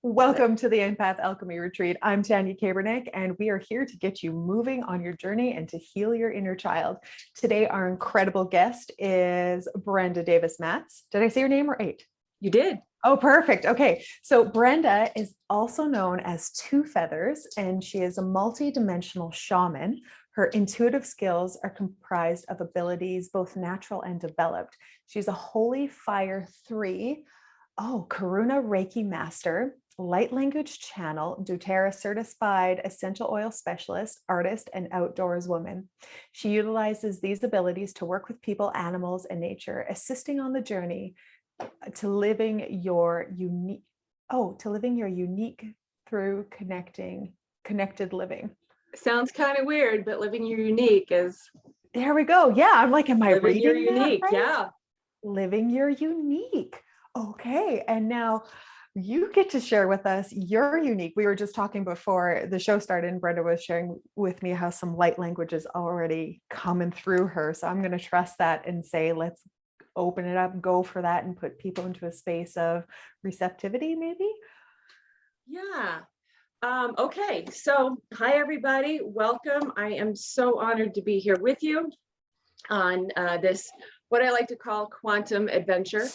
Welcome to the Empath Alchemy Retreat. I'm Tanya Kaepernick, and we are here to get you moving on your journey and to heal your inner child. Today, our incredible guest is Brenda Davis-Matz. Did I say your name right? You did. Oh, perfect. Okay. So Brenda is also known as Two Feathers, and she is a multi-dimensional shaman. Her intuitive skills are comprised of abilities, both natural and developed. She's a Holy Fire 3, Karuna Reiki Master, light language channel, doTERRA certified essential oil specialist, artist, and outdoors woman. She utilizes these abilities to work with people, animals, and nature, assisting on the journey to living your unique through connected living. Sounds kind of weird, but living your unique is. There we go. Yeah, I'm like, am I living reading your that unique? right? Yeah. Living your unique. Okay, and now you get to share with us your unique. We were just talking before the show started, and Brenda was sharing with me how some light language is already coming through her. So I'm going to trust that and say, let's open it up, go for that, and put people into a space of receptivity, maybe. Yeah. Okay. So, hi everybody. Welcome. I am so honored to be here with you on this, what I like to call quantum adventure.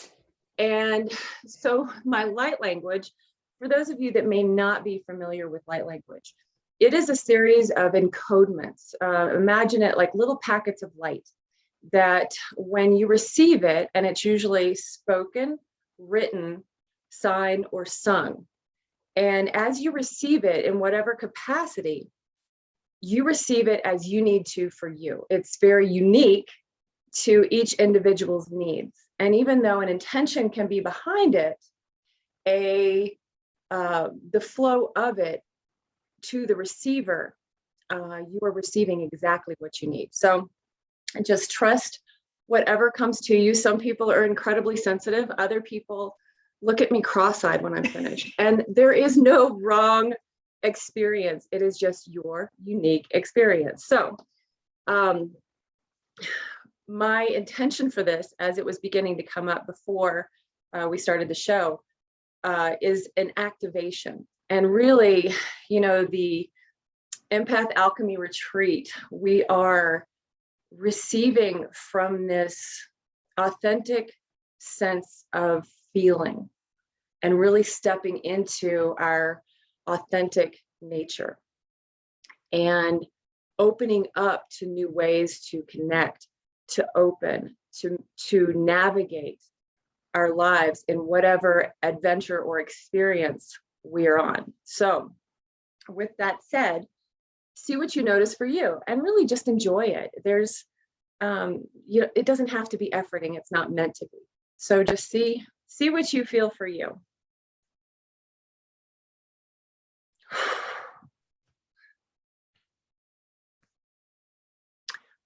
And so my light language, for those of you that may not be familiar with light language, it is a series of encodements. Imagine it like little packets of light that when you receive it, and it's usually spoken, written, signed, or sung. And as you receive it in whatever capacity, you receive it as you need to for you. It's very unique to each individual's needs. And even though an intention can be behind it, the flow of it to the receiver, you are receiving exactly what you need. So just trust whatever comes to you. Some people are incredibly sensitive. Other people look at me cross-eyed when I'm finished. And there is no wrong experience. It is just your unique experience. So my intention for this, as it was beginning to come up before we started the show, is an activation. And really, the Empath Alchemy Retreat, we are receiving from this authentic sense of feeling and really stepping into our authentic nature and opening up to new ways to connect, to open, to navigate our lives in whatever adventure or experience we are on. So with that said, see what you notice for you and really just enjoy it. There's, it doesn't have to be efforting. It's not meant to be. So just see what you feel for you.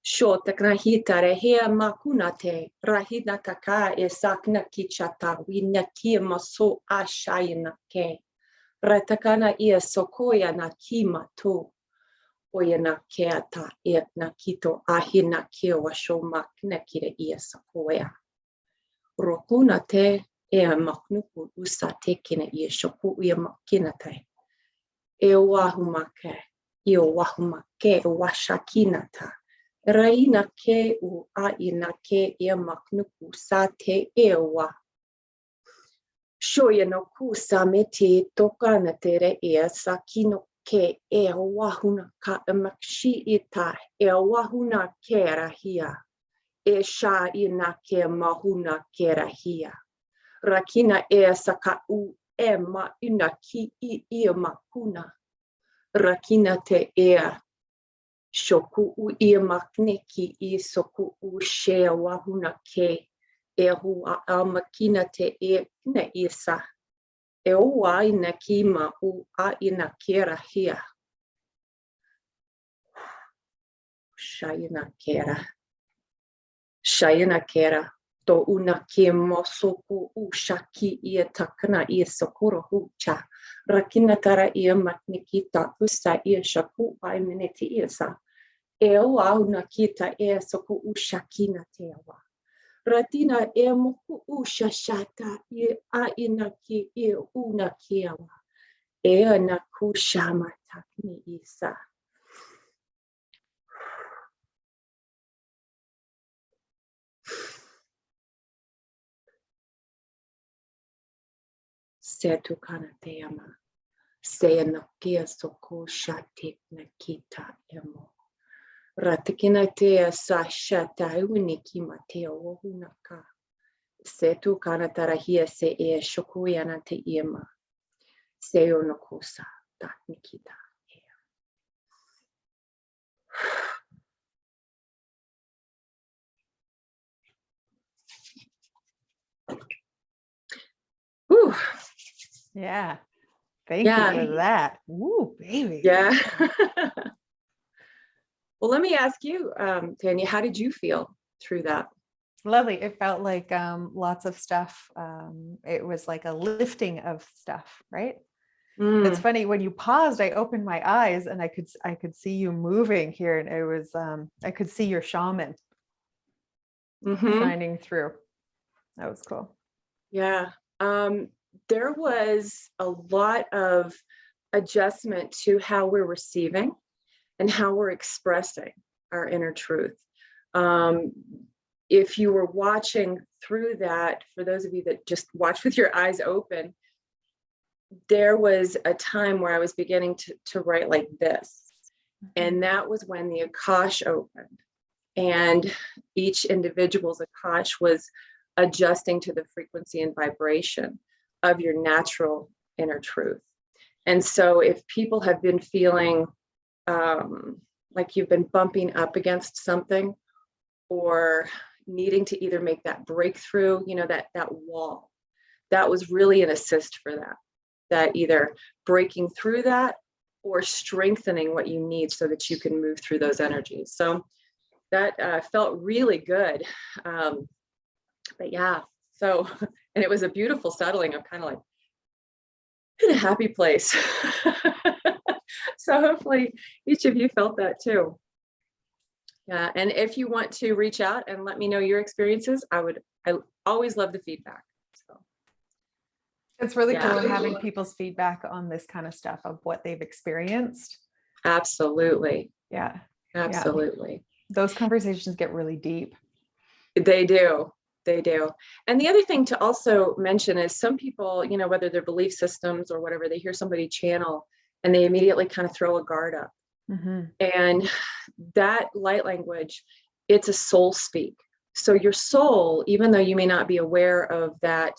Shotak rahita rehia makunate rahina taka e sakna kichata winaki maso ashayna ke ratakana ia sokoya na kimato oyana keata e nakito ahina ke washo makna kire ia sokoya rokuna te e maknuku usate kina ia shoku ia makinate e wahumake io wahumake washakinata Raina ke u aina ke ia maknuku sa te ewa. Shoya no ku sa me te toka na te re ea sa kino ke e wahuna ka makshi ita e wahuna ke rahia. E sha ina ke mahuna ke rahia. Rakina e sa ka u e ma ina ki I ia makuna. Rakina te ea. Shoku u ia makneki I soku u shea wahuna ke e hua a makina te e na isa. E oa ina kima u a ina kera hia. Shayana kera. Shayana kera. To una ke mosoku u shaki ia takana ia sokoro hucha. Rakina tara ia maknikita usa ia shaku ai mineti isa. E oa una kita e soku u shakina te awa. Ratina emuku ushashata I inaki I unakiawa. Ea nakushama takni isa. Setu kanateama. Sea nakia soko shatik nakita emo. Ratikinatea sa shata uniki mateo wohunaka. Setu kanatarahia se e shokuyana te iema. Seo nokosa ta nikita. Whew. Yeah. Thank Yeah. you for that. Ooh, baby. Yeah. Well, let me ask you, Tanya, how did you feel through that? Lovely. It felt like lots of stuff. It was like a lifting of stuff, right? It's funny when you paused, I opened my eyes and I could see you moving here, and it was I could see your shaman shining through. That was cool. Yeah. There was a lot of adjustment to how we're receiving and how we're expressing our inner truth. If you were watching through that, for those of you that just watch with your eyes open, there was a time where I was beginning to write like this. And that was when the Akash opened, and each individual's Akash was adjusting to the frequency and vibration of your natural inner truth. And so if people have been feeling like you've been bumping up against something, or needing to either make that breakthrough, that wall, that was really an assist for that either breaking through that or strengthening what you need so that you can move through those energies. So that felt really good. But yeah, so, and it was a beautiful settling. I'm kind of like in a happy place. So hopefully each of you felt that too. Yeah, and if you want to reach out and let me know your experiences, I always love the feedback. So it's really cool having people's feedback on this kind of stuff of what they've experienced. Absolutely. Yeah. Absolutely. Yeah. Those conversations get really deep. They do. They do. And the other thing to also mention is some people, whether their belief systems or whatever, they hear somebody channel and they immediately kind of throw a guard up. And that light language, it's a soul speak. So your soul, even though you may not be aware of that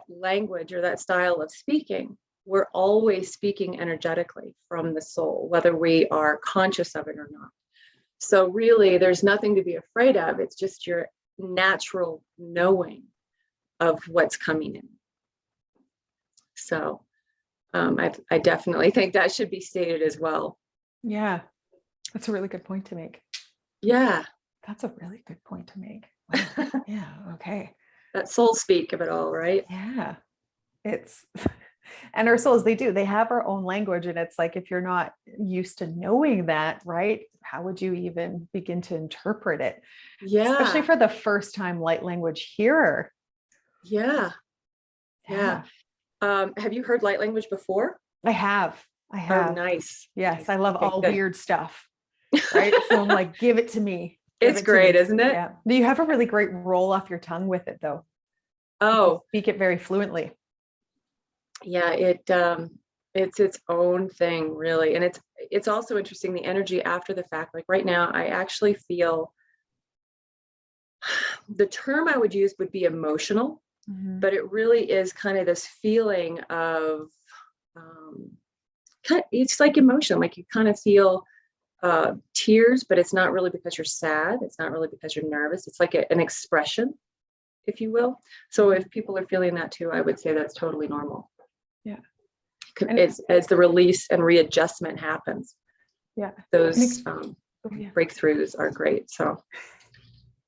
language or that style of speaking, we're always speaking energetically from the soul, whether we are conscious of it or not. So really, there's nothing to be afraid of. It's just your natural knowing of what's coming in. So I definitely think that should be stated as well. Yeah, that's a really good point to make. Yeah. That's a really good point to make. Wow. Yeah. Okay. That soul speak of it all, right? Yeah. And our souls, they have our own language. And it's like, if you're not used to knowing that, right, how would you even begin to interpret it? Yeah. Especially for the first time light language hearer. Yeah. Yeah. Have you heard light language before? I have. Oh, nice. Yes. Nice. I love all good. Weird stuff. Right. So I'm like, give it to me. It's great, isn't it? Yeah. Do you have a really great roll off your tongue with it though? Oh, you speak it very fluently. Yeah, it's its own thing, really. And it's also interesting, the energy after the fact. Like right now, I actually feel the term I would use would be emotional, but it really is kind of this feeling of it's like emotion, like you kind of feel tears, but it's not really because you're sad. It's not really because you're nervous. It's like an expression, if you will. So if people are feeling that too, I would say that's totally normal. Yeah. As the release and readjustment happens. Yeah. Those breakthroughs are great. So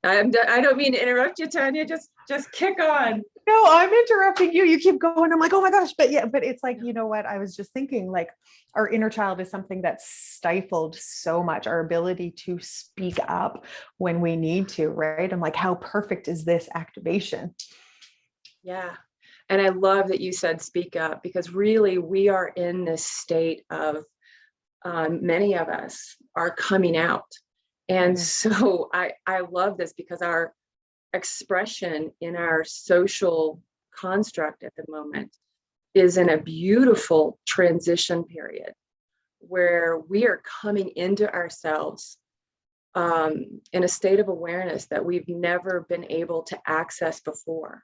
I don't mean to interrupt you, Tanya. Just kick on. no, I'm interrupting you. You keep going. I'm like, oh my gosh. But yeah, but it's like, you know what? I was just thinking like our inner child is something that's stifled so much, our ability to speak up when we need to, right? I'm like, how perfect is this activation? Yeah. And I love that you said speak up, because really we are in this state of many of us are coming out. And so I love this, because our expression in our social construct at the moment is in a beautiful transition period where we are coming into ourselves in a state of awareness that we've never been able to access before.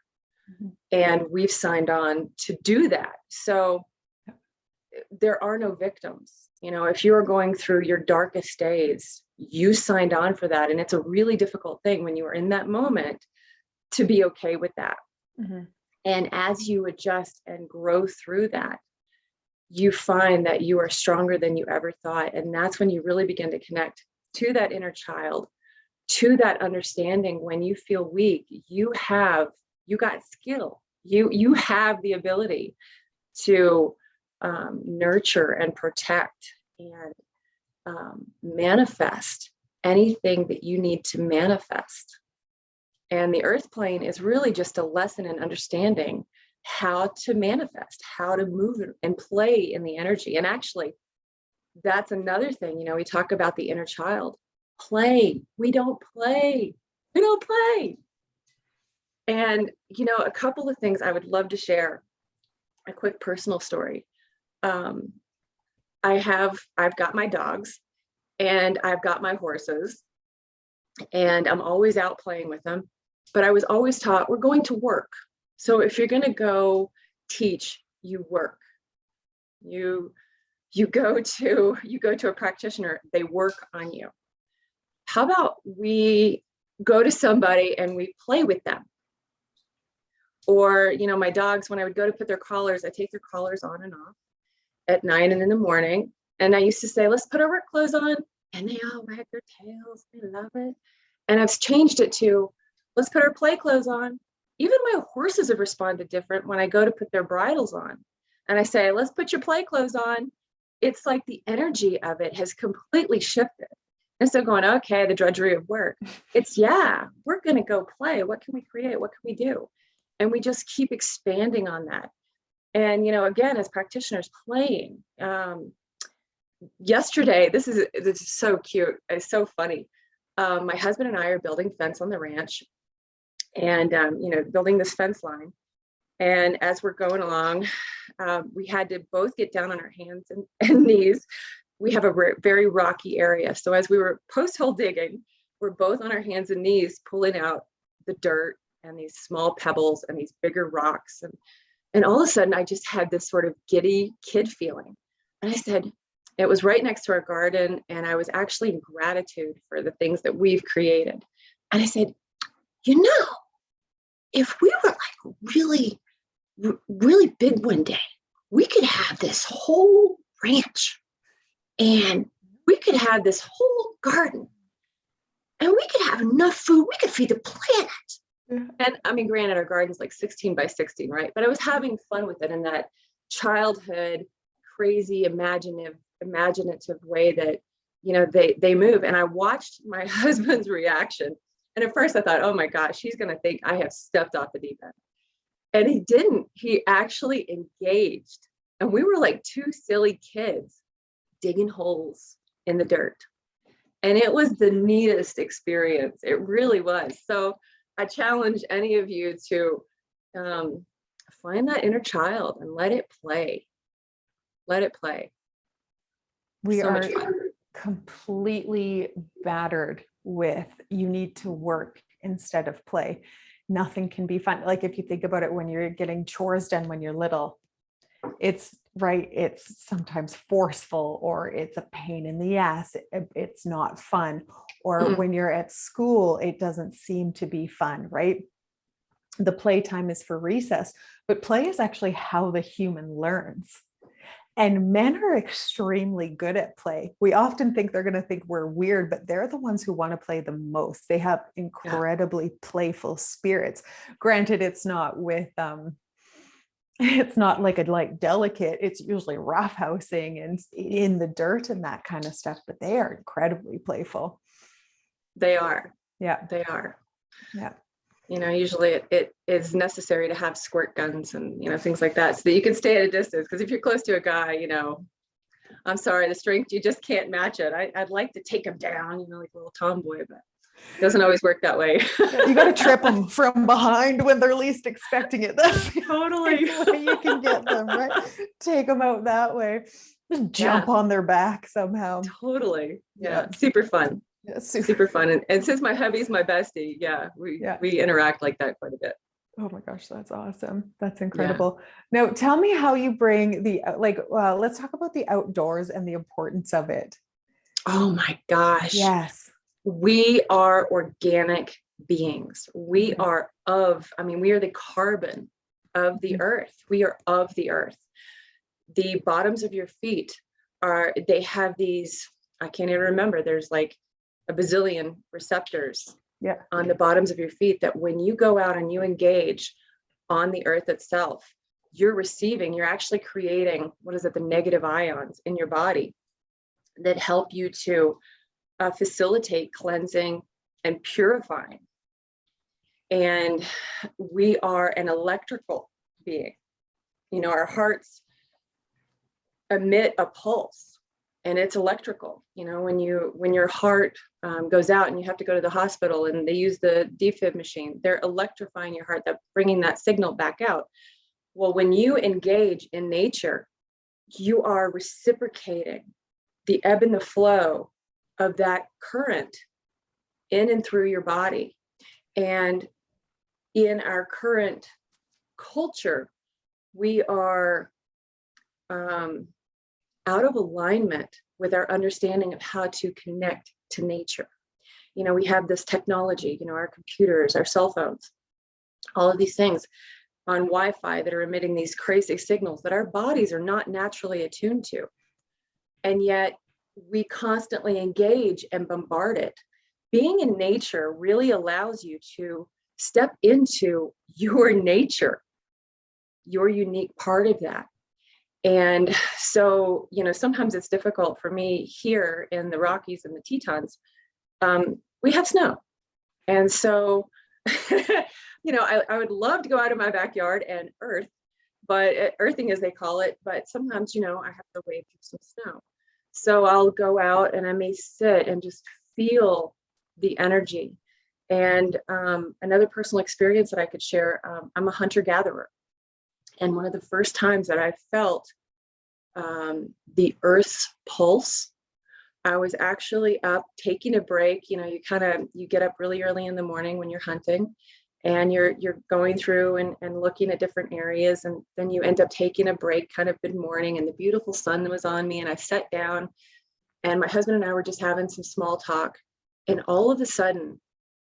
And we've signed on to do that. So there are no victims. You know, if you're going through your darkest days, you signed on for that. And it's a really difficult thing when you are in that moment to be okay with that. And as you adjust and grow through that, you find that you are stronger than you ever thought. And that's when you really begin to connect to that inner child, to that understanding. When you feel weak, you got skill. You have the ability to nurture and protect and manifest anything that you need to manifest. And the earth plane is really just a lesson in understanding how to manifest, how to move and play in the energy. And actually, that's another thing, you know, we talk about the inner child. Play. We don't play. We don't play. And, you know, a couple of things I would love to share. A quick personal story. I've got my dogs and I've got my horses, and I'm always out playing with them. But I was always taught we're going to work. So if you're going to go teach, you work. You go to a practitioner, they work on you. How about we go to somebody and we play with them? Or, you know, my dogs, when I would go to put their collars, I take their collars on and off at 9 and in the morning. And I used to say, let's put our work clothes on. And they all wag their tails. They love it. And I've changed it to, let's put our play clothes on. Even my horses have responded different when I go to put their bridles on. And I say, let's put your play clothes on. It's like the energy of it has completely shifted. Instead of going, okay, the drudgery of work. It's, yeah, we're going to go play. What can we create? What can we do? And we just keep expanding on that. And, you know, again, as practitioners playing, yesterday, this is so cute. It's so funny. My husband and I are building fence on the ranch and, you know, building this fence line. And as we're going along, we had to both get down on our hands and knees. We have a very rocky area. So as we were post-hole digging, we're both on our hands and knees, pulling out the dirt and these small pebbles and these bigger rocks. And all of a sudden, I just had this sort of giddy kid feeling. And I said, it was right next to our garden. And I was actually in gratitude for the things that we've created. And I said, you know, if we were like really, really big one day, we could have this whole ranch and we could have this whole garden and we could have enough food. We could feed the planet. And I mean, granted, our garden's like 16 by 16, right? But I was having fun with it in that childhood, crazy, imaginative way that, you know, they move. And I watched my husband's reaction. And at first I thought, oh my gosh, he's going to think I have stepped off the deep end. And he didn't. He actually engaged. And we were like two silly kids digging holes in the dirt. And it was the neatest experience. It really was. So I challenge any of you to find that inner child and let it play. Let it play. We So are much fun. completely battered with you need to work instead of play. Nothing can be fun. Like if you think about it, when you're getting chores done when you're little, it's right. It's sometimes forceful or it's a pain in the ass. It's not fun. Or when you're at school, it doesn't seem to be fun, right? The playtime is for recess, but play is actually how the human learns. And men are extremely good at play. We often think they're going to think we're weird, but they're the ones who want to play the most. They have Yeah. incredibly playful spirits. Granted, it's not with it's not like a like delicate, it's usually roughhousing and in the dirt and that kind of stuff, but they are incredibly playful. They are. Yeah. They are. Yeah. You know, usually it is necessary to have squirt guns and, you know, things like that so that you can stay at a distance. Because if you're close to a guy, you know, I'm sorry, the strength, you just can't match it. I'd like to take him down, you know, like a little tomboy, but it doesn't always work that way. You got to trip them from behind when they're least expecting it. That's the Totally. way you can get them, right? Take them out that way. Just jump on their back somehow. Totally. Yeah. Super fun. Yeah, super fun. And since my hubby's my bestie, we interact like that quite a bit. Oh my gosh, that's awesome. That's incredible. Now, tell me how you bring the, let's talk about the outdoors and the importance of it. Oh my gosh. Yes. We are organic beings. We are we are the carbon of the earth. We are of the earth. The bottoms of your feet they have these, I can't even remember, there's like a bazillion receptors on the bottoms of your feet that when you go out and you engage on the earth itself, you're actually creating, the negative ions in your body that help you to facilitate cleansing and purifying. And we are an electrical being. You know, our hearts emit a pulse. And it's electrical. You know, when your heart goes out and you have to go to the hospital and they use the defib machine, they're electrifying your heart, that bringing that signal back out. Well, when you engage in nature, you are reciprocating the ebb and the flow of that current in and through your body. And in our current culture, we are out of alignment with our understanding of how to connect to nature. You know, we have this technology, you know, our computers, our cell phones, all of these things on Wi-Fi that are emitting these crazy signals that our bodies are not naturally attuned to. And yet we constantly engage and bombard it. Being in nature really allows you to step into your nature, your unique part of that. And so, you know, sometimes it's difficult for me here in the Rockies and the Tetons. We have snow. And so, you know, I would love to go out of my backyard and earthing as they call it, but sometimes, you know, I have to wade through some snow. So I'll go out and I may sit and just feel the energy. And another personal experience that I could share, I'm a hunter-gatherer. And one of the first times that I felt the earth's pulse, I was actually up taking a break. You know, you get up really early in the morning when you're hunting and you're going through and looking at different areas. And then you end up taking a break kind of mid-morning and the beautiful sun was on me. And I sat down and my husband and I were just having some small talk. And all of a sudden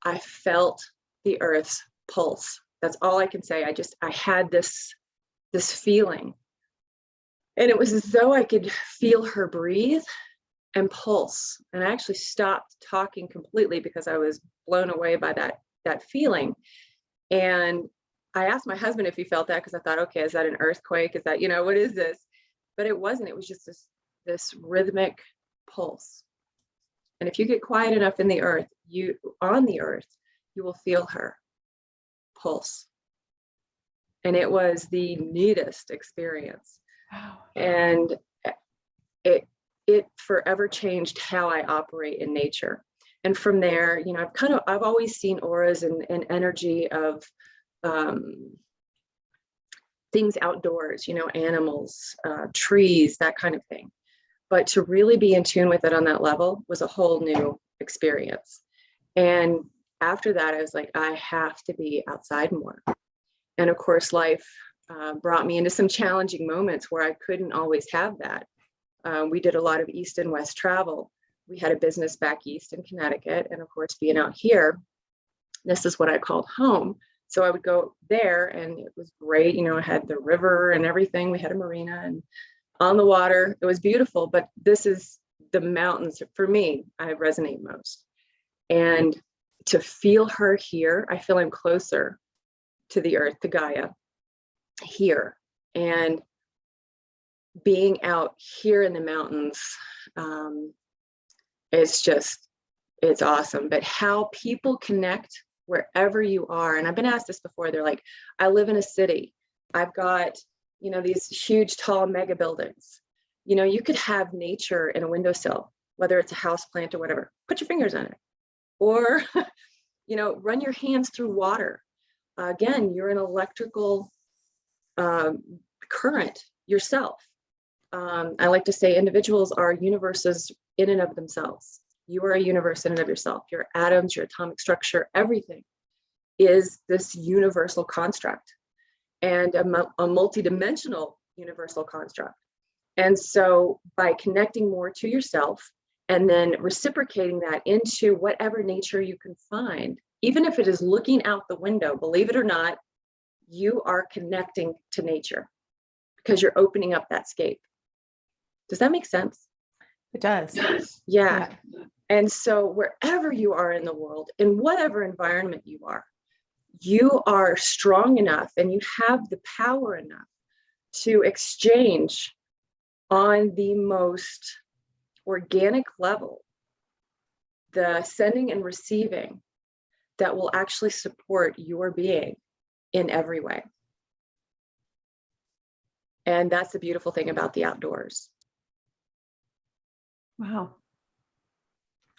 I felt the earth's pulse. That's all I can say. I had this feeling. And it was as though I could feel her breathe and pulse. And I actually stopped talking completely because I was blown away by that feeling. And I asked my husband if he felt that because I thought, okay, is that an earthquake? Is that, you know, what is this? But it wasn't. It was just this rhythmic pulse. And if you get quiet enough in the earth, you will feel her pulse. And it was the neatest experience. Wow. And it forever changed how I operate in nature. And from there, you know, I've always seen auras and energy of things outdoors, you know, animals, trees, that kind of thing. But to really be in tune with it on that level was a whole new experience. And after that, I was like, I have to be outside more. And of course, life brought me into some challenging moments where I couldn't always have that. We did a lot of east and west travel. We had a business back east in Connecticut. And of course, being out here, this is what I called home. So I would go there and it was great. You know, I had the river and everything. We had a marina and on the water. It was beautiful, but this is the mountains for me, I resonate most. And to feel her here, I feel I'm closer to the earth, to Gaia here. And being out here in the mountains, it's awesome. But how people connect wherever you are. And I've been asked this before. They're like, I live in a city. I've got, these huge, tall mega buildings. You could have nature in a windowsill, whether it's a house plant or whatever. Put your fingers on it. Or, run your hands through water. Again, you're an electrical current yourself. I like to say individuals are universes in and of themselves. You are a universe in and of yourself. Your atoms, your atomic structure, everything is this universal construct, and a multidimensional universal construct. And so by connecting more to yourself and then reciprocating that into whatever nature you can find, even if it is looking out the window, believe it or not, you are connecting to nature because you're opening up that scape. Does that make sense? It does. Yeah. And so wherever you are in the world, in whatever environment you are strong enough and you have the power enough to exchange on the most organic level, the sending and receiving that will actually support your being in every way. And that's the beautiful thing about the outdoors. Wow.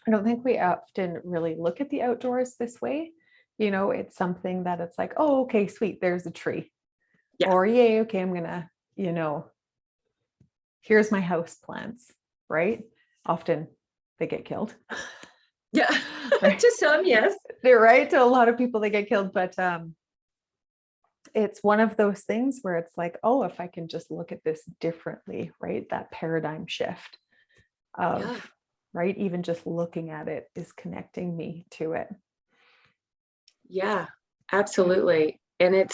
I don't think we often really look at the outdoors this way. It's something that it's like, oh, okay, sweet, there's a tree. Yeah. Or yay, okay, I'm gonna, here's my house plants, right? Often they get killed. Yeah, right? To some, yes. They're right. To a lot of people, they get killed, but it's one of those things where it's like, oh, if I can just look at this differently, right? That paradigm shift of, right? Even just looking at it is connecting me to it. Yeah, absolutely. And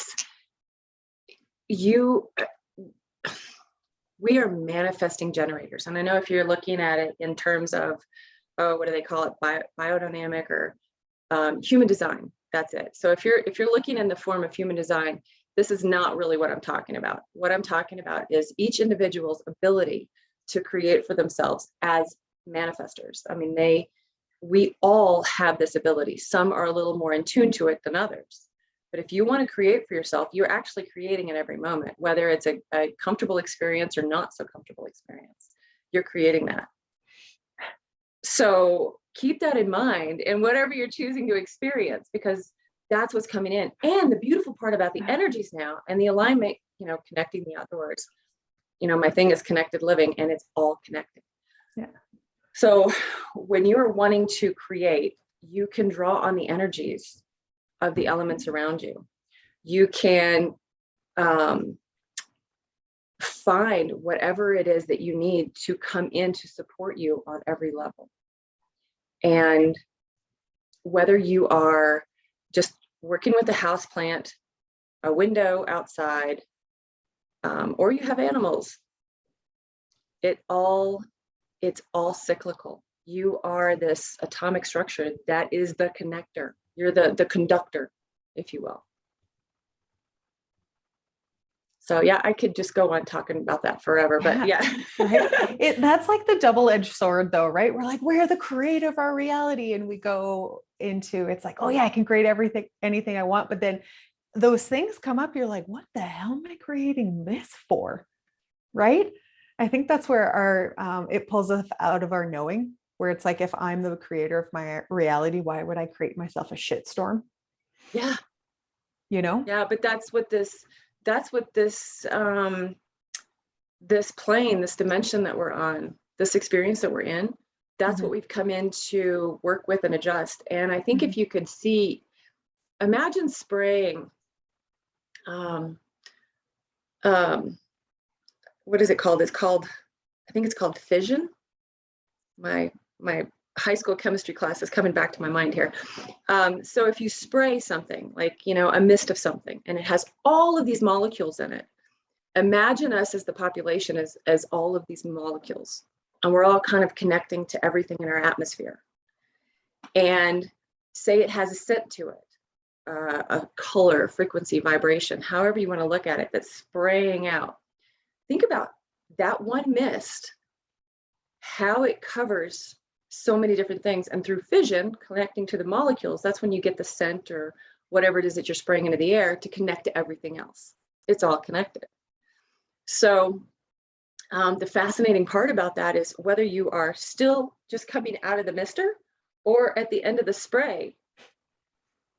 we are manifesting generators. And I know if you're looking at it in terms of, what do they call it? Biodynamic or human design. That's it. So if you're looking in the form of human design, this is not really what I'm talking about. What I'm talking about is each individual's ability to create for themselves as manifestors. I mean, we all have this ability. Some are a little more in tune to it than others. But if you want to create for yourself, you're actually creating at every moment, whether it's a comfortable experience or not so comfortable experience, you're creating that. So keep that in mind in whatever you're choosing to experience, because that's what's coming in. And the beautiful part about the energies now and the alignment, connecting the outdoors, my thing is connected living, and it's all connected. Yeah. So when you're wanting to create, you can draw on the energies of the elements around you. You can find whatever it is that you need to come in to support you on every level. And whether you are just working with a house plant, a window outside, or you have animals, it's all cyclical. You are this atomic structure that is the connector. You're the conductor, if you will. So yeah, I could just go on talking about that forever, but yeah. Right? That's like the double-edged sword though, right? We're like, we're the creator of our reality. And we go into, it's like, oh yeah, I can create anything I want. But then those things come up, you're like, what the hell am I creating this for? Right? I think that's where it pulls us out of our knowing, where it's like, if I'm the creator of my reality, why would I create myself a shitstorm? Yeah. Yeah, but that's what this plane, this dimension that we're on, this experience that we're in, that's what we've come in to work with and adjust. And I think if you could imagine spraying, what is it called? I think it's called fission. My high school chemistry class is coming back to my mind here. So if you spray something like, a mist of something, and it has all of these molecules in it, imagine us as the population as all of these molecules, and we're all kind of connecting to everything in our atmosphere. And say it has a scent to it, a color, frequency, vibration, however you want to look at it, that's spraying out. Think about that one mist, how it covers so many different things. And through fission, connecting to the molecules, that's when you get the scent or whatever it is that you're spraying into the air to connect to everything else. It's all connected. So the fascinating part about that is whether you are still just coming out of the mister or at the end of the spray,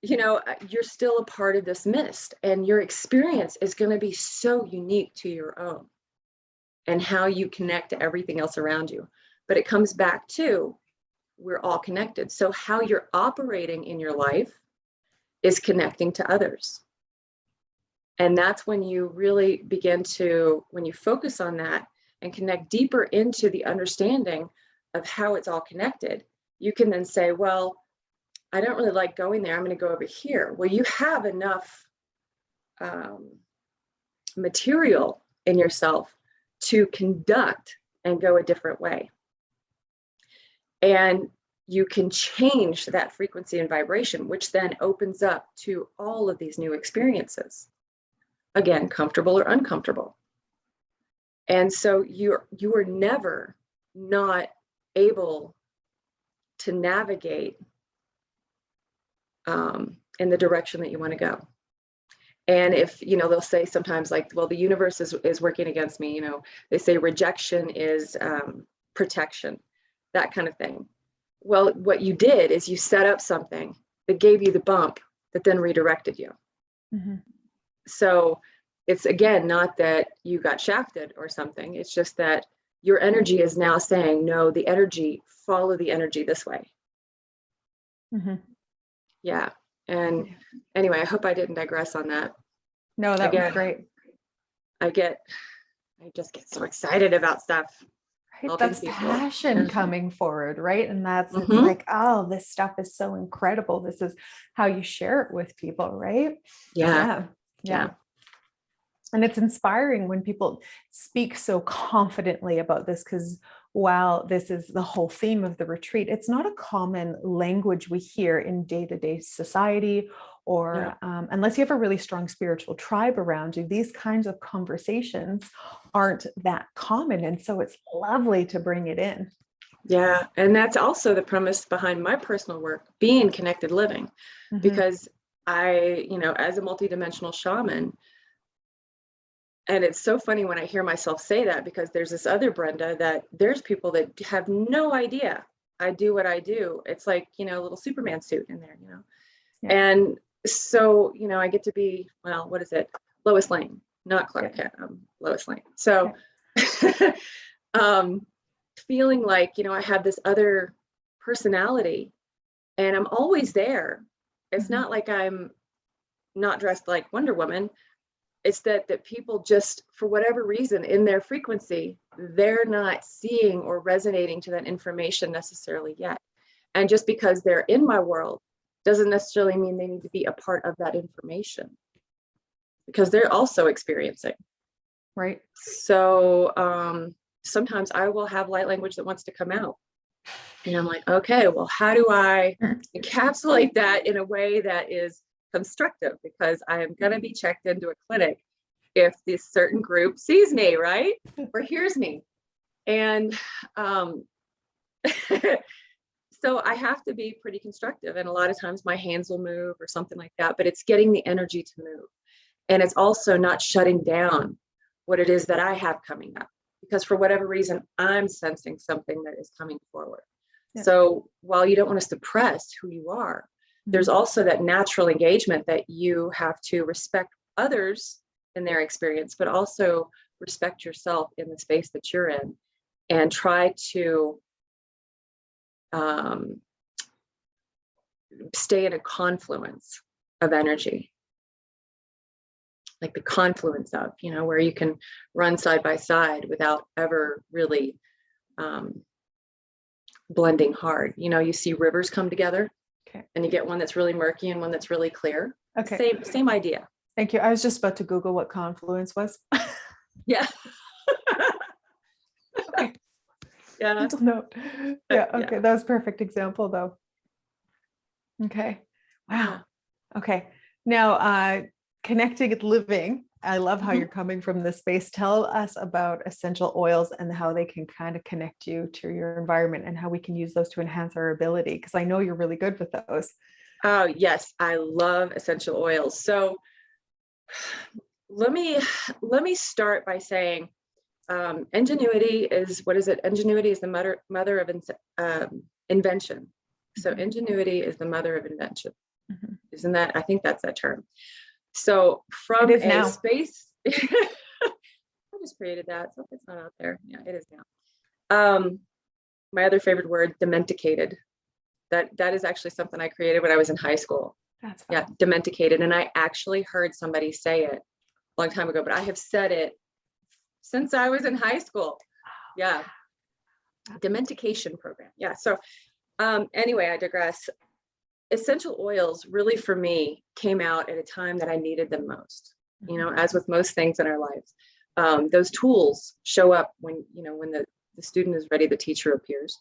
you know, you're still a part of this mist, and your experience is going to be so unique to your own and how you connect to everything else around you. But it comes back to, we're all connected. So how you're operating in your life is connecting to others. And that's when you really begin to, when you focus on that and connect deeper into the understanding of how it's all connected, you can then say, well, I don't really like going there. I'm going to go over here. Well, you have enough material in yourself to conduct and go a different way. And you can change that frequency and vibration, which then opens up to all of these new experiences. Again, comfortable or uncomfortable. And so you are never not able to navigate in the direction that you want to go. And if, you know, they'll say sometimes like, well, the universe is working against me, you know, they say rejection is protection, that kind of thing. Well, what you did is you set up something that gave you the bump that then redirected you. Mm-hmm. So it's, again, not that you got shafted or something. It's just that your energy is now saying, no, the energy, follow the energy this way. Mm-hmm. Yeah. And anyway, I hope I didn't digress on that. No, that was great. I just get so excited about stuff. Right? That's passion coming forward, right? And that's, it's like, oh, this stuff is so incredible. This is how you share it with people, right? Yeah. And it's inspiring when people speak so confidently about this, because while this is the whole theme of the retreat, it's not a common language we hear in day-to-day society, or unless you have a really strong spiritual tribe around you, these kinds of conversations aren't that common. And so it's lovely to bring it in. Yeah. And that's also the premise behind my personal work, being connected living, because I, you know, as a multidimensional shaman, and it's so funny when I hear myself say that, because there's this other Brenda that there's people that have no idea I do what I do. It's like, you know, a little Superman suit in there, you know. Yeah. And so, you know, I get to be, well, what is it? Lois Lane, not Clark Kent, Lois Lane. So feeling like, you know, I have this other personality and I'm always there. It's not like I'm not dressed like Wonder Woman. It's that people just, for whatever reason, in their frequency, they're not seeing or resonating to that information necessarily yet. And just because they're in my world doesn't necessarily mean they need to be a part of that information, because they're also experiencing. Right. So sometimes I will have light language that wants to come out. And I'm like, okay, well, how do I encapsulate that in a way that is constructive, because I am going to be checked into a clinic if this certain group sees me, right, or hears me. And so I have to be pretty constructive, and a lot of times my hands will move or something like that, but it's getting the energy to move, and it's also not shutting down what it is that I have coming up, because for whatever reason I'm sensing something that is coming forward. So while you don't want to suppress who you are, there's also that natural engagement that you have to respect others in their experience, but also respect yourself in the space that you're in, and try to stay in a confluence of energy, like the confluence of, you know, where you can run side by side without ever really blending hard. You know, you see rivers come together. Okay. And you get one that's really murky and one that's really clear. Okay. Same idea. Thank you. I was just about to Google what confluence was. Yeah. Okay. Yeah. Mental note. Yeah. Yeah. Okay. That was a perfect example though. Okay. Yeah. Wow. Okay. Now, connected living. I love how Mhm. you're coming from this space. Tell us about essential oils and how they can kind of connect you to your environment and how we can use those to enhance our ability. Because I know you're really good with those. Oh, yes, I love essential oils. So let me start by saying ingenuity is, what is it? Ingenuity is the mother of invention. So Mhm. ingenuity is the mother of invention. Mhm. Isn't that? I think that's that term. So It from is a now. space, I just created that. So if it's not out there, yeah, it is now. My other favorite word, domesticated. That is actually something I created when I was in high school. That's Yeah, fun. domesticated. And I actually heard somebody say it a long time ago, but I have said it since I was in high school. Yeah, domestication program. Yeah. So anyway, I digress. Essential oils really for me came out at a time that I needed them most. You know, as with most things in our lives, those tools show up when, you know, when the student is ready, the teacher appears.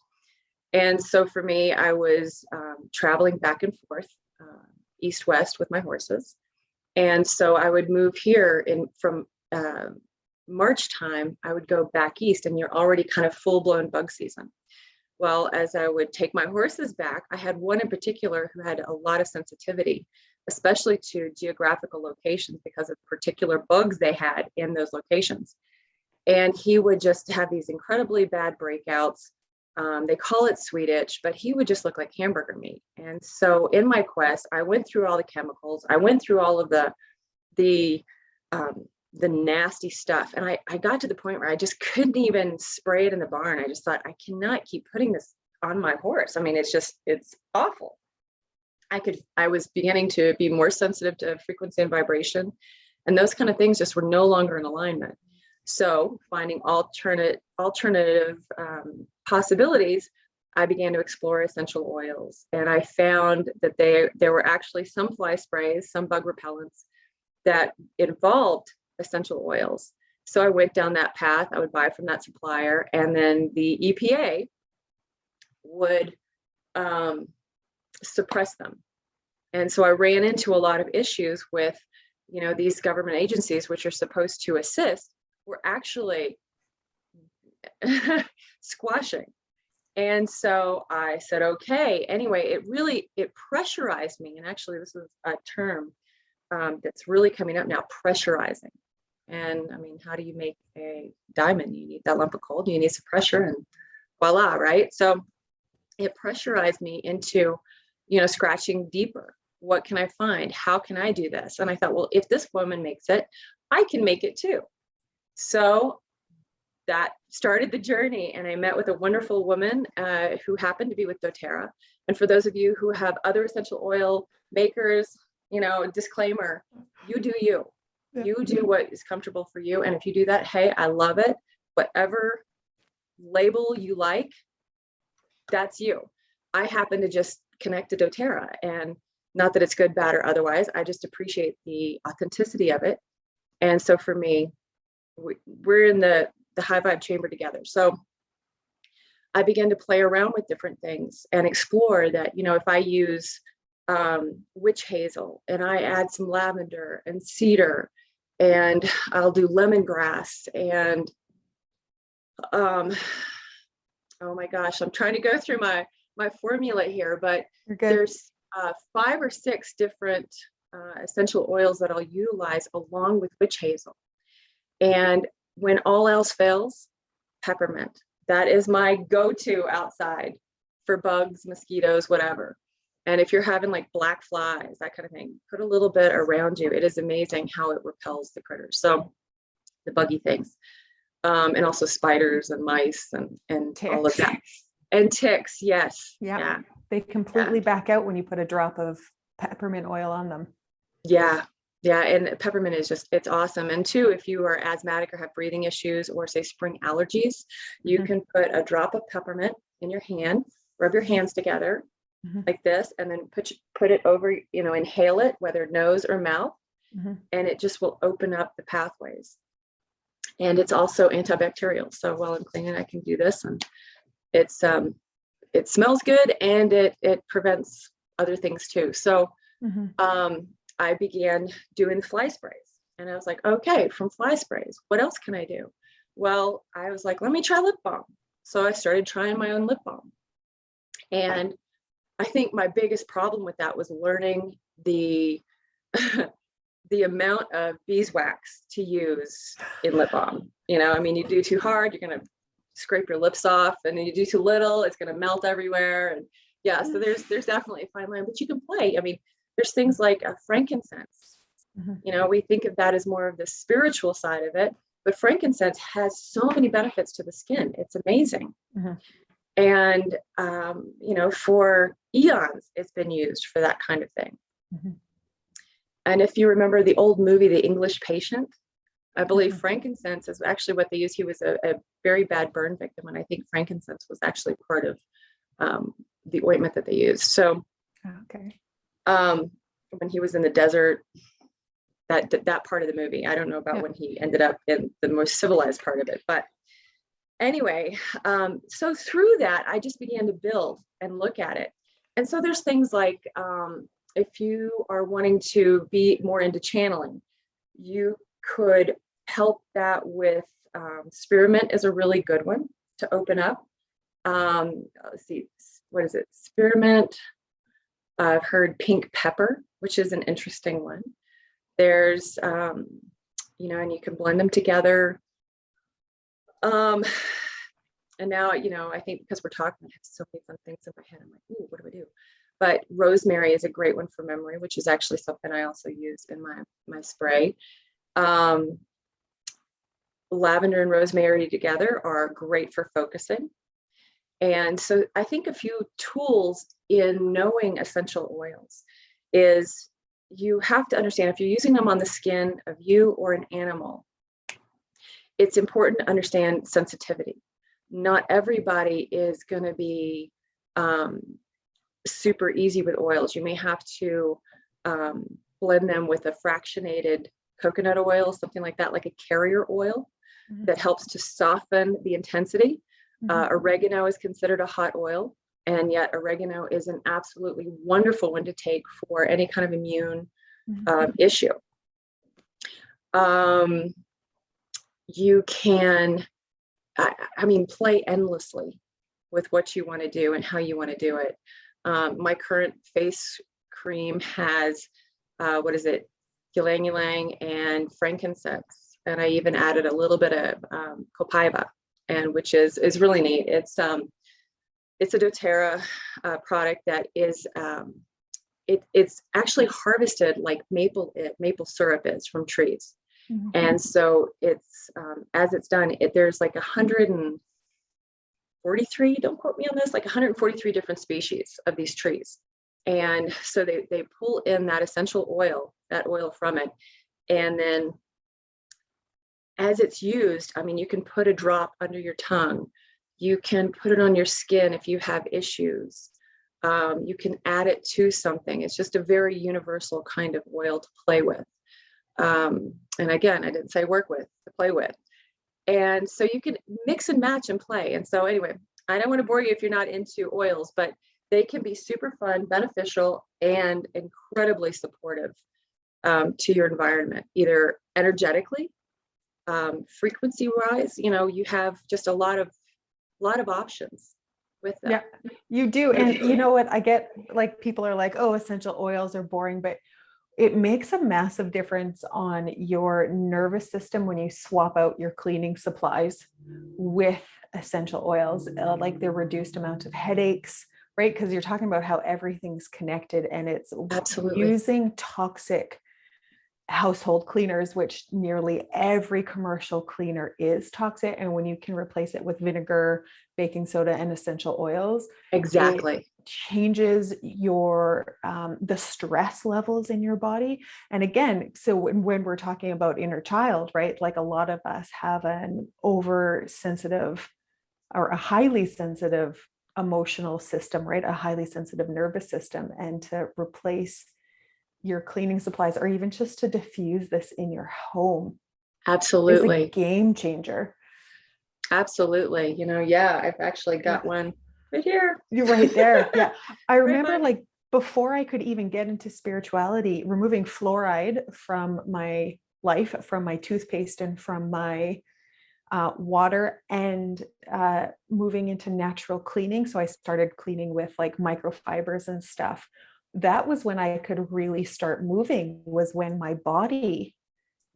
And so for me, I was traveling back and forth, east west with my horses. And so I would move here from March time, I would go back east, and you're already kind of full blown bug season. Well, as I would take my horses back, I had one in particular who had a lot of sensitivity, especially to geographical locations because of particular bugs they had in those locations. And he would just have these incredibly bad breakouts. They call it sweet itch, but he would just look like hamburger meat. And so in my quest, I went through all the chemicals. I went through all of the um, the nasty stuff. And I got to the point where I just couldn't even spray it in the barn. I just thought, I cannot keep putting this on my horse. I mean, it's awful. I was beginning to be more sensitive to frequency and vibration, and those kind of things just were no longer in alignment. So finding alternative possibilities, I began to explore essential oils, and I found that there were actually some fly sprays, some bug repellents that involved essential oils. So I went down that path. I would buy from that supplier, and then the EPA would suppress them. And so I ran into a lot of issues with, you know, these government agencies, which are supposed to assist, were actually squashing. And so I said, okay, anyway, it pressurized me. And actually, this is a term that's really coming up now, pressurizing. And I mean, how do you make a diamond? You need that lump of coal, you need some pressure, and voila, right? So it pressurized me into, you know, scratching deeper. What can I find? How can I do this? And I thought, well, if this woman makes it, I can make it too. So that started the journey, and I met with a wonderful woman who happened to be with doTERRA. And for those of you who have other essential oil makers, you know, disclaimer, you do you. Yeah. You do what is comfortable for you. And if you do that, hey, I love it. Whatever label you like, that's you. I happen to just connect to doTERRA, and not that it's good, bad, or otherwise. I just appreciate the authenticity of it. And so for me, we're in the high vibe chamber together. So I began to play around with different things and explore that, you know, if I use witch hazel and I add some lavender and cedar, and I'll do lemongrass and oh my gosh, I'm trying to go through my formula here, but You're good. there's 5 or 6 different essential oils that I'll utilize along with witch hazel. And when all else fails, peppermint. That is my go-to outside for bugs, mosquitoes, whatever. And if you're having like black flies, that kind of thing, put a little bit around you. It is amazing how it repels the critters. So the buggy things. And also spiders and mice and all of Ticks. that. And ticks, yes. Yeah. Yeah. They completely back out when you put a drop of peppermint oil on them. Yeah. Yeah. And peppermint is just, it's awesome. And two, if you are asthmatic or have breathing issues or say spring allergies, you can put a drop of peppermint in your hand, rub your hands together like this, and then put it over, you know, inhale it, whether nose or mouth, and it just will open up the pathways. And it's also antibacterial. So while I'm cleaning, I can do this, and it's it smells good, and it prevents other things too. So I began doing fly sprays, and I was like, okay, from fly sprays, what else can I do? Well, I was like, let me try lip balm. So I started trying my own lip balm. And I think my biggest problem with that was learning the the amount of beeswax to use in lip balm. You know, I mean, you do too hard, you're going to scrape your lips off, and then you do too little, it's going to melt everywhere. And yeah, so there's definitely a fine line, but you can play. I mean, there's things like frankincense. You know, we think of that as more of the spiritual side of it, but frankincense has so many benefits to the skin. It's amazing. And, you know, for eons, it's been used for that kind of thing. And if you remember the old movie, The English Patient, I believe frankincense is actually what they used. He was a very bad burn victim, and I think frankincense was actually part of the ointment that they used. So, when he was in the desert, that part of the movie, I don't know about when he ended up in the most civilized part of it, but anyway, so through that, I just began to build and look at it. And so there's things like, if you are wanting to be more into channeling, you could help that with spearmint is a really good one to open up. Let's see, what is it? Spearmint. I've heard pink pepper, which is an interesting one. There's, you know, and you can blend them together. And now, you know, I think because we're talking, I have so many fun things in my head. I'm like, ooh, what do I do? But rosemary is a great one for memory, which is actually something I also use in my spray. Lavender and rosemary together are great for focusing. And so I think a few tools in knowing essential oils is you have to understand if you're using them on the skin of you or an animal, it's important to understand sensitivity. Not everybody is going to be super easy with oils. You may have to blend them with a fractionated coconut oil, something like that, like a carrier oil that helps to soften the intensity. Oregano is considered a hot oil, and yet oregano is an absolutely wonderful one to take for any kind of immune issue. You can, I mean, play endlessly with what you want to do and how you want to do it. My current face cream has, what is it? Ylang ylang and frankincense. And I even added a little bit of copaiba, and which is really neat. It's a doTERRA product that is, it's actually harvested like maple syrup is from trees. And so it's, as it's done, there's like 143, don't quote me on this, like 143 different species of these trees. And so they pull in that essential oil, that oil from it. And then as it's used, I mean, you can put a drop under your tongue. You can put it on your skin if you have issues. You can add it to something. It's just a very universal kind of oil to play with. And again, I didn't say work with, to play with. And so you can mix and match and play. And so anyway, I don't want to bore you if you're not into oils, but they can be super fun, beneficial, and incredibly supportive to your environment, either energetically, frequency-wise. You know, you have just a lot of options with them. Yeah, you do. And you know what, I get, like, people are like, oh, essential oils are boring, but it makes a massive difference on your nervous system when you swap out your cleaning supplies with essential oils, like the reduced amount of headaches, right? Because you're talking about how everything's connected, and it's Absolutely. using toxic household cleaners, which nearly every commercial cleaner is toxic. And when you can replace it with vinegar, baking soda, and essential oils, Exactly. it changes your the stress levels in your body. And again, so when we're talking about inner child, right, like a lot of us have an oversensitive or a highly sensitive emotional system, right, a highly sensitive nervous system. And to replace your cleaning supplies, or even just to diffuse this in your home, a Absolutely. game changer. Absolutely. Yeah, I've actually Yeah. got one right here. You're right there. Yeah. I Right remember by me. like before I could even get into spirituality, removing fluoride from my life, from my toothpaste and from my water, and moving into natural cleaning. So I started cleaning with like microfibers and stuff. That was when I could really start moving, was when my body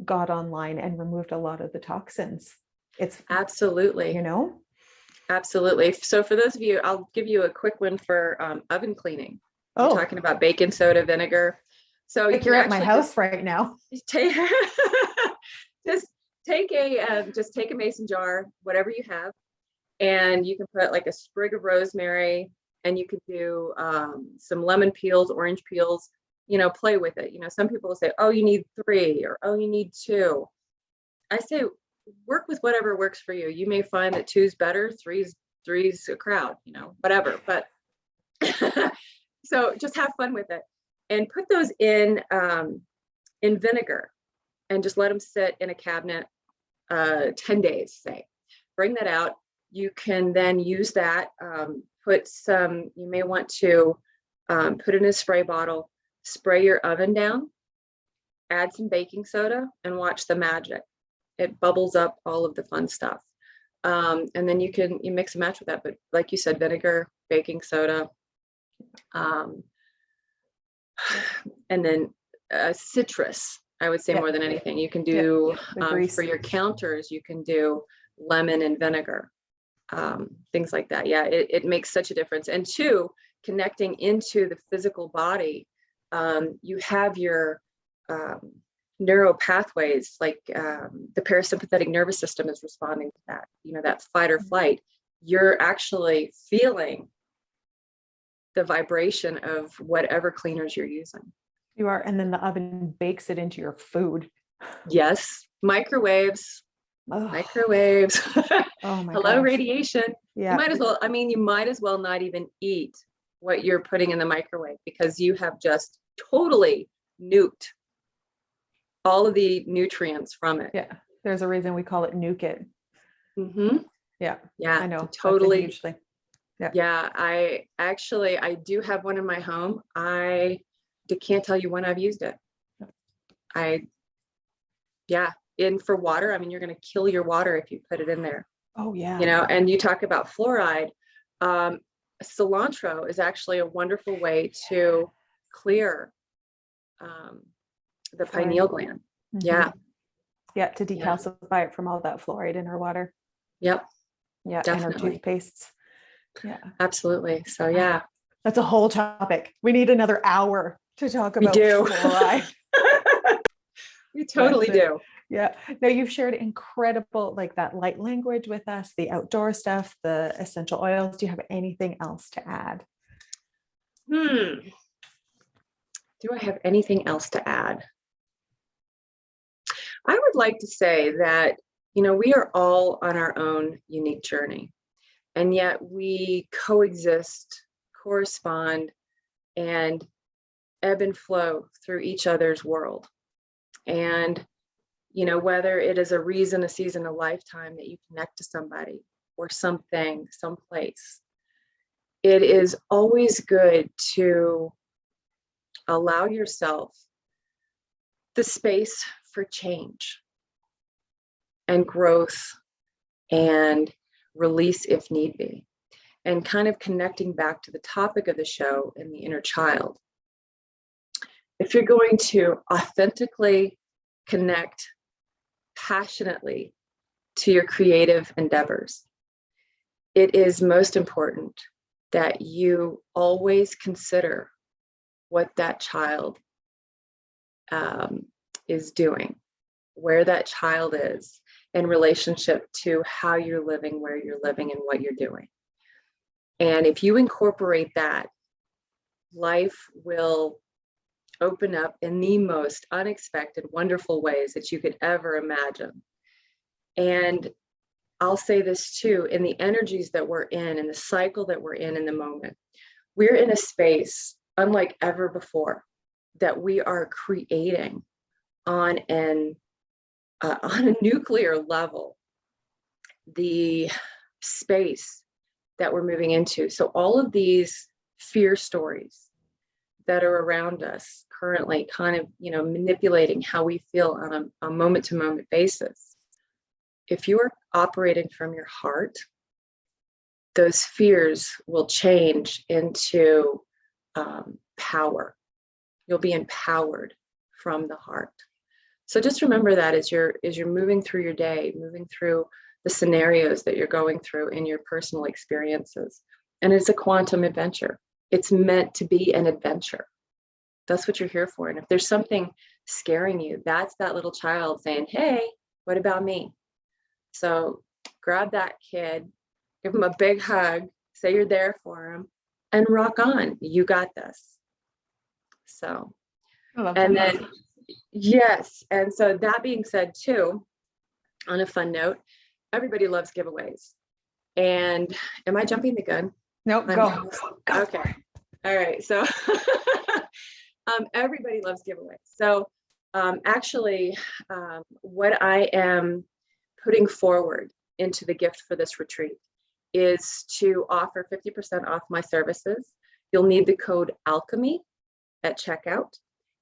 got online and removed a lot of the toxins. It's, Absolutely. you know, Absolutely. So for those of you, I'll give you a quick one for oven cleaning. You're oh, talking about baking soda, vinegar. So you like can you're at my actually house right now. just take just just take a mason jar, whatever you have, and you can put like a sprig of rosemary, and you could do some lemon peels, orange peels. Play with it. Some people will say, "Oh, you need 3," or "Oh, you need 2." I say work with whatever works for you. You may find that 2's better, three's a crowd, whatever. But so just have fun with it, and put those in vinegar, and just let them sit in a cabinet 10 days, say. Bring that out. You can then use that. You may want to put in a spray bottle, spray your oven down, add some baking soda, and watch the magic. It bubbles up all of the fun stuff. And then you mix and match with that. But like you said, vinegar, baking soda, um, and then citrus, I would say, Yeah. more than anything. You can Yeah. do The grease. for your counters, you can do lemon and vinegar, things like that. Yeah, it makes such a difference. And 2, connecting into the physical body, you have your neural pathways, like the parasympathetic nervous system is responding to that, that fight or flight. You're actually feeling the vibration of whatever cleaners you're using. You are. And then the oven bakes it into your food. Yes, microwaves. Oh, Microwaves. oh my Hello, gosh. radiation. Yeah. You might as well not even eat what you're putting in the microwave, because you have just totally nuked all of the nutrients from it. Yeah. There's a reason we call it nuke it. Mm-hmm. Yeah. Yeah, I know. totally. That's a huge thing. Yeah. Yeah, I do have one in my home. I can't tell you when I've used it. Yeah, for water, I mean, you're going to kill your water if you put it in there. Oh yeah. And you talk about fluoride. Cilantro is actually a wonderful way to clear the Fluoride. pineal gland. Mm-hmm. Yeah. Yeah. To decalcify it from all that fluoride in our water. Yep. Yeah. Definitely. And our toothpastes. Yeah. Absolutely. So yeah. That's a whole topic. We need another hour to talk about We do. fluoride. We totally do. Yeah. No, you've shared incredible, like that light language with us, the outdoor stuff, the essential oils. Do you have anything else to add? Do I have anything else to add? I would like to say that, we are all on our own unique journey, and yet we coexist, correspond, and ebb and flow through each other's world. And, whether it is a reason, a season, a lifetime that you connect to somebody or something, someplace, it is always good to allow yourself the space for change and growth and release if need be. And kind of connecting back to the topic of the show and the inner child. If you're going to authentically connect passionately to your creative endeavors, it is most important that you always consider what that child is doing, where that child is in relationship to how you're living, where you're living, and what you're doing. And if you incorporate that, life will open up in the most unexpected, wonderful ways that you could ever imagine. And I'll say this too, in the energies that we're in the cycle that we're in the moment, we're in a space unlike ever before that we are creating on an on a nuclear level, the space that we're moving into. So all of these fear stories that are around us currently, kind of, manipulating how we feel on a moment to moment basis. If you are operating from your heart, those fears will change into power. You'll be empowered from the heart. So just remember that as you're moving through your day, moving through the scenarios that you're going through in your personal experiences. And it's a quantum adventure. It's meant to be an adventure. That's what you're here for. And if there's something scaring you, that's that little child saying, hey, what about me? So grab that kid, give him a big hug, say you're there for him, and rock on. You got this. So, and then, yes. And so that being said too, on a fun note, everybody loves giveaways. And am I jumping the gun? Nope, go. Okay. All right. So everybody loves giveaways. So actually, what I am putting forward into the gift for this retreat is to offer 50% off my services. You'll need the code alchemy at checkout.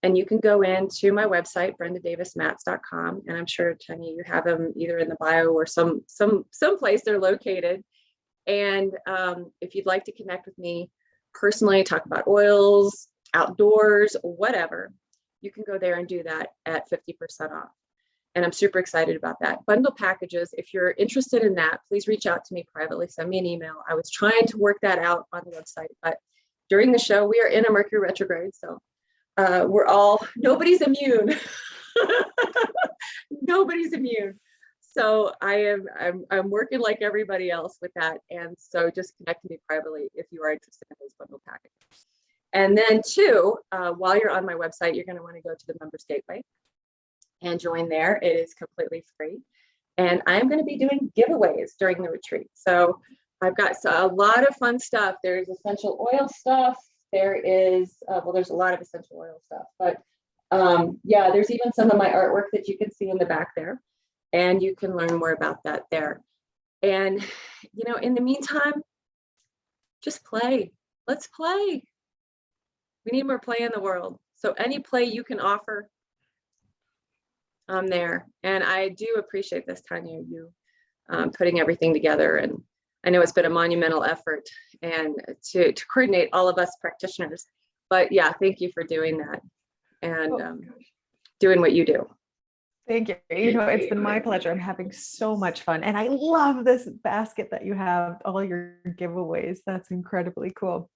And you can go into my website, brendadavismatz.com. And I'm sure, Tanya, you have them either in the bio or some place they're located. And if you'd like to connect with me personally, talk about oils, outdoors, whatever, you can go there and do that at 50% off. And I'm super excited about that. Bundle packages, if you're interested in that, please reach out to me privately, send me an email. I was trying to work that out on the website, but during the show, we are in a Mercury retrograde. So nobody's immune. Nobody's immune. So I'm working like everybody else with that. And so just connect with me privately if you are interested in those bundle packages. And then two, while you're on my website, you're going to want to go to the Members Gateway and join there. It is completely free. And I'm going to be doing giveaways during the retreat. So I've got a lot of fun stuff. There's essential oil stuff. There is, there's a lot of essential oil stuff, but yeah, there's even some of my artwork that you can see in the back there, and you can learn more about that there. And, in the meantime, just play. Let's play. We need more play in the world. So any play you can offer, I'm there. And I do appreciate this, Tanya, you putting everything together. And I know it's been a monumental effort and to coordinate all of us practitioners. But yeah, thank you for doing that and doing what you do. Thank you. It's been my pleasure. I'm having so much fun. And I love this basket that you have, all your giveaways. That's incredibly cool.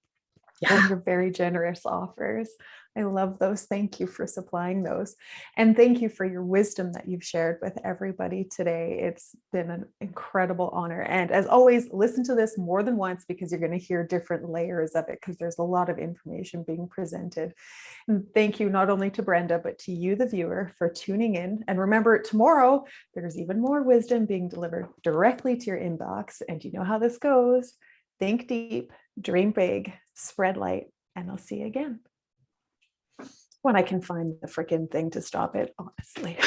Yeah. And your very generous offers. I love those. Thank you for supplying those. And thank you for your wisdom that you've shared with everybody today. It's been an incredible honor. And as always, listen to this more than once because you're going to hear different layers of it because there's a lot of information being presented. And thank you not only to Brenda, but to you, the viewer, for tuning in. And remember, tomorrow, there's even more wisdom being delivered directly to your inbox. And you know how this goes. Think deep, dream big, spread light, and I'll see you again. When I can find the freaking thing to stop it, honestly.